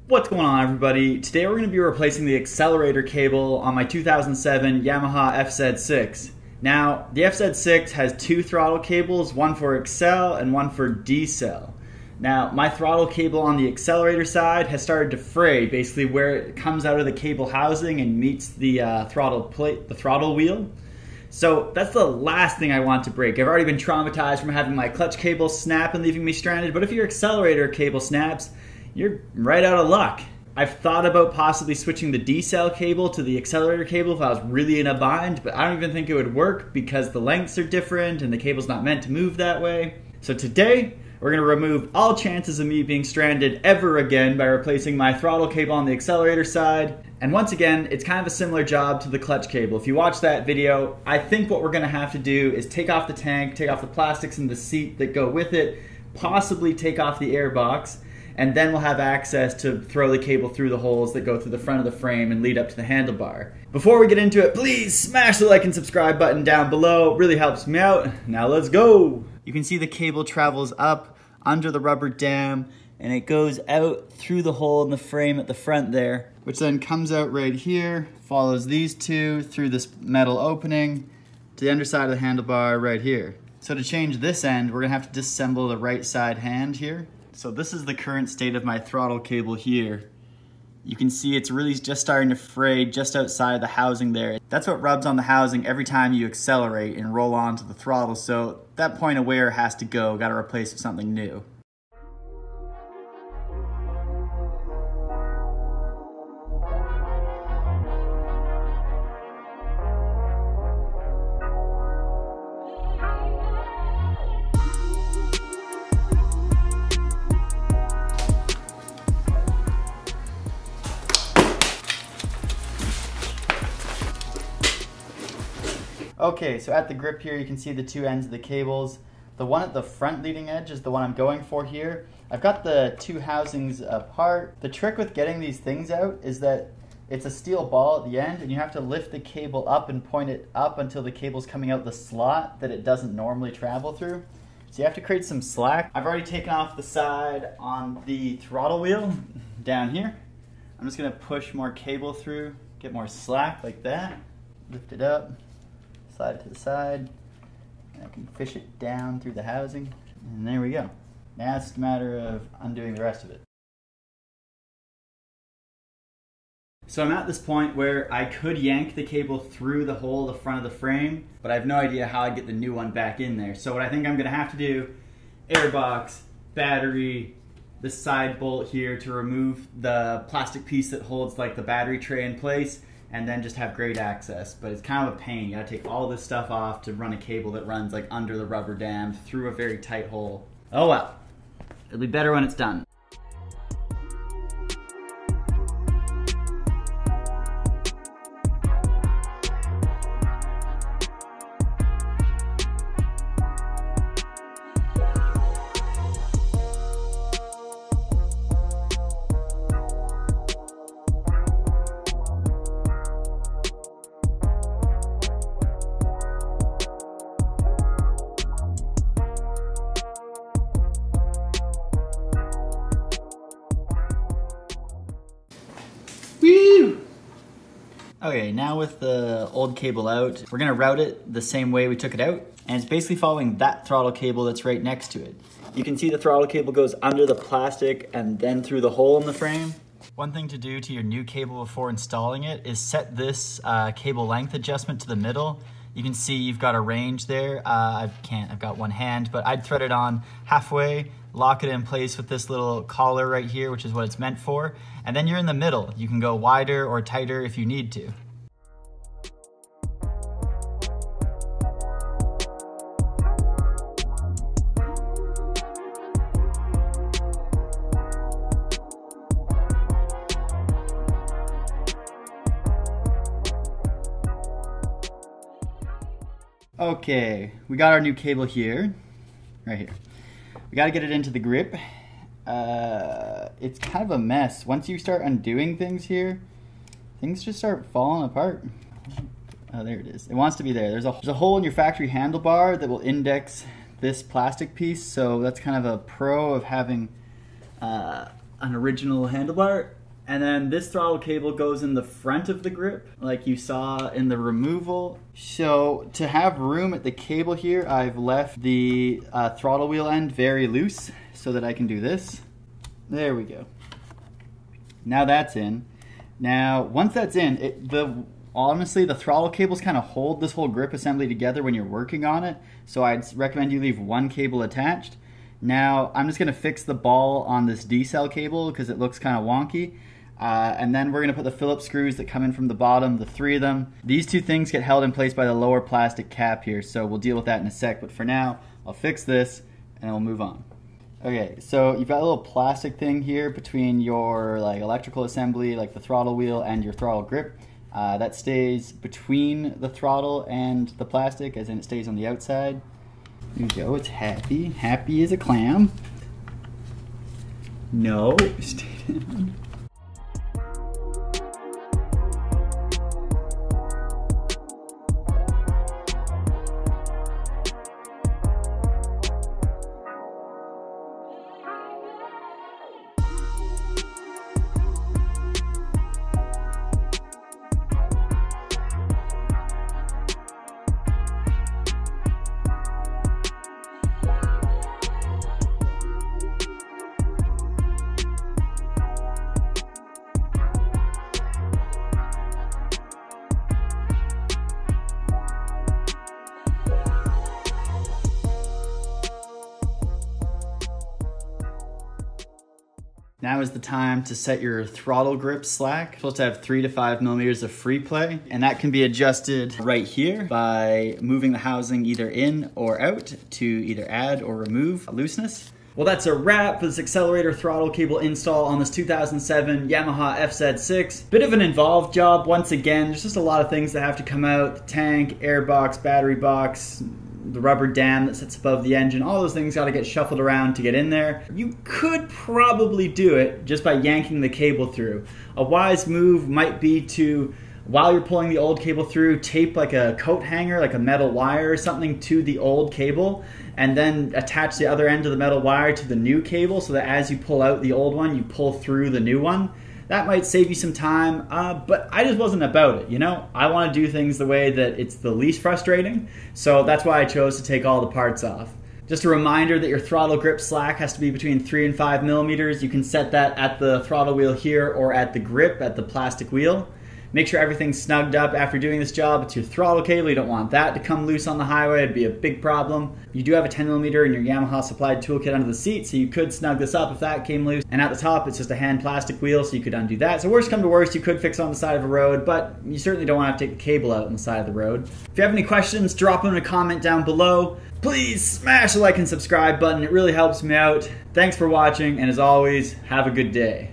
What's going on, everybody? Today we're going to be replacing the accelerator cable on my 2007 Yamaha FZ6. Now, the FZ6 has two throttle cables, one for accel and one for decel. Now, my throttle cable on the accelerator side has started to fray, basically where it comes out of the cable housing and meets the throttle plate, the throttle wheel. So that's the last thing I want to break. I've already been traumatized from having my clutch cable snap and leaving me stranded, but if your accelerator cable snaps, you're right out of luck. I've thought about possibly switching the decel cable to the accelerator cable if I was really in a bind, but I don't even think it would work because the lengths are different and the cable's not meant to move that way. So today, we're going to remove all chances of me being stranded ever again by replacing my throttle cable on the accelerator side. And once again, it's kind of a similar job to the clutch cable. If you watch that video, I think what we're going to have to do is take off the tank, take off the plastics and the seat that go with it, possibly take off the air box, and then we'll have access to throw the cable through the holes that go through the front of the frame and lead up to the handlebar. Before we get into it, please smash the like and subscribe button down below. It really helps me out. Now let's go. You can see the cable travels up under the rubber dam and it goes out through the hole in the frame at the front there, which then comes out right here, follows these two through this metal opening to the underside of the handlebar right here. So to change this end, we're gonna have to disassemble the right side hand here. So this is the current state of my throttle cable here. You can see it's really just starting to fray just outside the housing there. That's what rubs on the housing every time you accelerate and roll onto the throttle. So that point of wear has to go, gotta replace with something new. Okay, so at the grip here you can see the two ends of the cables. The one at the front leading edge is the one I'm going for here. I've got the two housings apart. The trick with getting these things out is that it's a steel ball at the end and you have to lift the cable up and point it up until the cable's coming out the slot that it doesn't normally travel through. So you have to create some slack. I've already taken off the side on the throttle wheel down here. I'm just gonna push more cable through, get more slack like that, lift it up. Slide it to the side, and I can fish it down through the housing, and there we go. Now it's a matter of undoing the rest of it. So I'm at this point where I could yank the cable through the hole at the front of the frame, but I have no idea how I'd get the new one back in there. So what I think I'm gonna have to do, airbox, battery, the side bolt here to remove the plastic piece that holds like the battery tray in place, and then just have great access. But it's kind of a pain. You gotta take all this stuff off to run a cable that runs like under the rubber dam through a very tight hole. Oh well, it'll be better when it's done. Okay, now with the old cable out, we're gonna route it the same way we took it out, and it's basically following that throttle cable that's right next to it. You can see the throttle cable goes under the plastic and then through the hole in the frame. One thing to do to your new cable before installing it is set this cable length adjustment to the middle. You can see you've got a range there. I've got one hand, but I'd thread it on halfway, lock it in place with this little collar right here, which is what it's meant for, and then you're in the middle. You can go wider or tighter if you need to. Okay, we got our new cable here, right here. We gotta get it into the grip. It's kind of a mess. Once you start undoing things here, things just start falling apart. Oh, there it is. It wants to be there. There's a hole in your factory handlebar that will index this plastic piece, so that's kind of a pro of having an original handlebar. And then this throttle cable goes in the front of the grip, like you saw in the removal. So to have room at the cable here, I've left the throttle wheel end very loose so that I can do this. There we go. Now that's in. Now, once that's in, honestly, the throttle cables kind of hold this whole grip assembly together when you're working on it. So I'd recommend you leave one cable attached. Now, I'm just gonna fix the ball on this D-cell cable because it looks kind of wonky. And then we're gonna put the Phillips screws that come in from the bottom, the 3 of them. These 2 things get held in place by the lower plastic cap here, so we'll deal with that in a sec. But for now, I'll fix this and we'll move on. Okay, so you've got a little plastic thing here between your electrical assembly, like the throttle wheel and your throttle grip. That stays between the throttle and the plastic, as in it stays on the outside. There you go, it's happy. Happy as a clam. No, stay down. Now is the time to set your throttle grip slack. You're supposed to have 3 to 5 millimeters of free play, and that can be adjusted right here by moving the housing either in or out to either add or remove looseness. Well, that's a wrap for this accelerator throttle cable install on this 2007 Yamaha FZ6. Bit of an involved job once again. There's just a lot of things that have to come out. The tank, air box, battery box, the rubber dam that sits above the engine, all those things got to get shuffled around to get in there. You could probably do it just by yanking the cable through. A wise move might be to, while you're pulling the old cable through, tape like a coat hanger, like a metal wire or something to the old cable, and then attach the other end of the metal wire to the new cable so that as you pull out the old one, you pull through the new one. That might save you some time, but I just wasn't about it, you know? I want to do things the way that it's the least frustrating, so that's why I chose to take all the parts off. Just a reminder that your throttle grip slack has to be between 3 and 5 millimeters. You can set that at the throttle wheel here or at the grip, at the plastic wheel. Make sure everything's snugged up after doing this job. It's your throttle cable. You don't want that to come loose on the highway. It'd be a big problem. You do have a 10mm in your Yamaha supplied toolkit under the seat, so you could snug this up if that came loose. And at the top, it's just a hand plastic wheel, so you could undo that. So worst come to worst, you could fix it on the side of a road, but you certainly don't want to have to take the cable out on the side of the road. If you have any questions, drop them in a comment down below. Please smash the like and subscribe button. It really helps me out. Thanks for watching, and as always, have a good day.